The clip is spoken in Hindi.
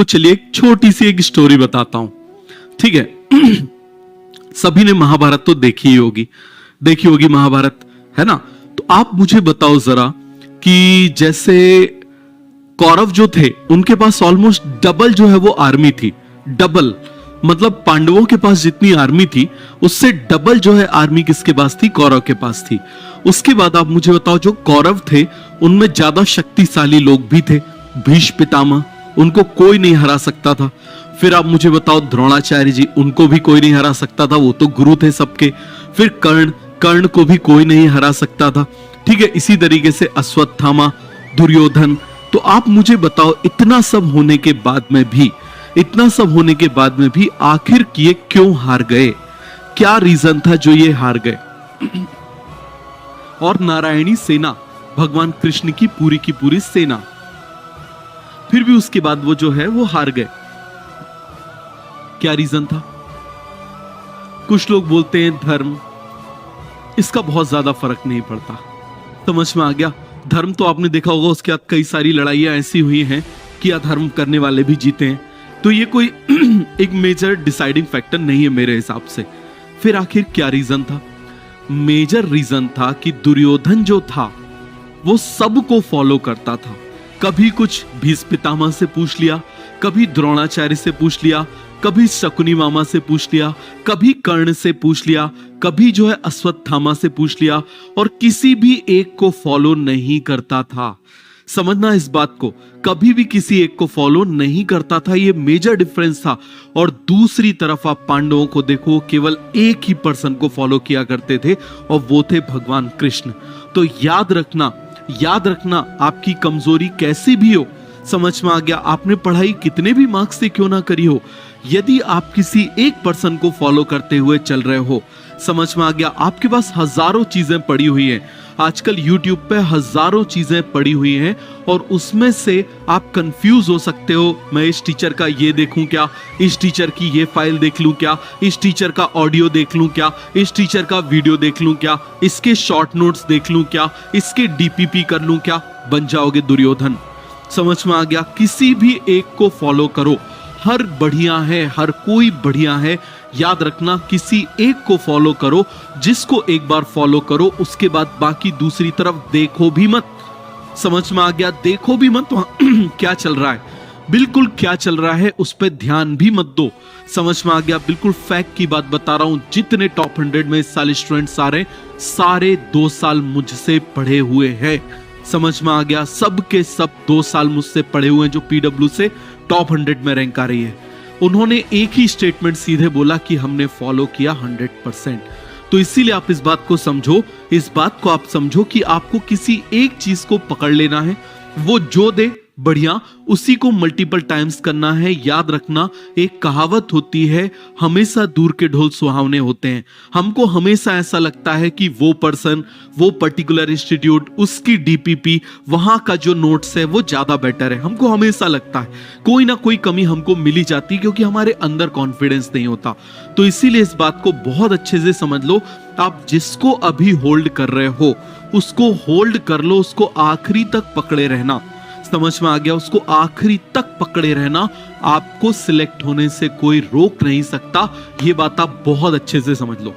आपको चलिए एक छोटी सी एक स्टोरी बताता हूं, ठीक है। सभी ने महाभारत तो देखी होगी महाभारत, है ना। तो आप मुझे बताओ जरा कि जैसे कौरव जो थे उनके पास ऑलमोस्ट डबल जो है वो आर्मी थी, डबल मतलब पांडवों के पास जितनी आर्मी थी उससे डबल जो है आर्मी किसके पास थी, कौरव के पास थी। उसके बाद आप मुझे बताओ जो कौरव थे उनमें ज्यादा शक्तिशाली लोग भी थे, भीष्म पितामह, उनको कोई नहीं हरा सकता था। फिर आप मुझे बताओ द्रोणाचार्य जी, उनको भी कोई नहीं हरा सकता था, वो तो गुरु थे सबके। फिर कर्ण को भी कोई नहीं हरा सकता था, ठीक है। इसी तरीके से अश्वत्थामा, दुर्योधन। तो आप मुझे बताओ इतना सब होने के बाद में भी आखिर ये क्यों हार गए, क्या रीजन था जो ये हार गए। और नारायणी सेना, भगवान कृष्ण की पूरी सेना, फिर भी उसके बाद वो जो है वो हार गए, क्या रीजन था। कुछ लोग बोलते हैं धर्म, इसका बहुत ज्यादा फर्क नहीं पड़ता, समझ में आ गया। धर्म तो आपने देखा होगा, उसके बाद कई सारी लड़ाइयां ऐसी हुई हैं कि अधर्म करने वाले भी जीते हैं, तो ये कोई एक मेजर डिसाइडिंग फैक्टर नहीं है मेरे हिसाब से। फिर आखिर क्या रीजन था, मेजर रीजन था कि दुर्योधन जो था वो सबको फॉलो करता था। कभी कुछ भीष्म पितामह से पूछ लिया, कभी द्रोणाचार्य से पूछ लिया, कभी शकुनी मामा से पूछ लिया, कभी कर्ण से पूछ लिया, कभी जो है अश्वत्थामा से पूछ लिया, और किसी भी एक को फॉलो नहीं करता था। समझना इस बात को, कभी भी किसी एक को फॉलो नहीं करता था, ये मेजर डिफरेंस था। और दूसरी तरफ आप पांडवों को देखो, केवल एक ही पर्सन को फॉलो किया करते थे और वो थे भगवान कृष्ण। तो याद रखना आपकी कमजोरी कैसी भी हो, समझ में आ गया। आपने पढ़ाई कितने भी मार्क्स से क्यों ना करी हो, यदि आप किसी एक पर्सन को फॉलो करते हुए चल रहे हो, समझ में आ गया, आपके पास हजारों चीजें पड़ी हुई हैं। आजकल YouTube पे हजारों चीजें पड़ी हुई हैं और उसमें से आप कंफ्यूज हो सकते हो, मैं इस टीचर का ये देखूं क्या, इस टीचर की ये फाइल देख लूं क्या, इस टीचर का ऑडियो देख लूं क्या, इस टीचर का वीडियो देख लूं क्या, इसके शॉर्ट नोट्स देख लूं क्या, इसके DPP कर लूं क्या, बन जाओगे दुर्योधन। समझ में आ गया। किसी भी एक को फॉलो करो, हर बढ़िया है, हर कोई बढ़िया है। याद रखना, किसी एक को फॉलो करो, जिसको एक बार फॉलो करो उसके बाद बाकी दूसरी तरफ देखो भी मत। समझ में आ गया, देखो भी मत वहां क्या चल रहा है, बिल्कुल क्या चल रहा है उस पर ध्यान भी मत दो। समझ में आ गया, बिल्कुल फैक्ट की बात बता रहा हूं। जितने टॉप 100 में इस साल स्टूडेंट्स आ रहे हैं, सारे 2 साल मुझसे पढ़े हुए हैं। समझ में आ गया, सब के सब 2 साल मुझसे पढ़े हुए हैं जो PW से टॉप 100 में रैंक आ रही है। उन्होंने एक ही स्टेटमेंट सीधे बोला कि हमने फॉलो किया 100%। तो इसीलिए आप इस बात को आप समझो कि आपको किसी एक चीज को पकड़ लेना है, वो जो दे बढ़िया, उसी को मल्टीपल टाइम्स करना है। याद रखना, एक कहावत होती है, हमेशा दूर के ढोल सुहावने होते हैं। हमको हमेशा ऐसा लगता है कि वो पर्सन, वो पर्टिकुलर इंस्टीट्यूट, उसकी DPP, वहां का जो नोट्स है वो ज्यादा बेटर है। हमको हमेशा लगता है कोई ना कोई कमी हमको मिली जाती है, क्योंकि हमारे अंदर कॉन्फिडेंस नहीं होता। तो इसीलिए इस बात को बहुत अच्छे से समझ लो, आप जिसको अभी होल्ड कर रहे हो उसको होल्ड कर लो, उसको आखिरी तक पकड़े रहना। समझ में आ गया, उसको आखिरी तक पकड़े रहना, आपको सिलेक्ट होने से कोई रोक नहीं सकता। ये बात आप बहुत अच्छे से समझ लो।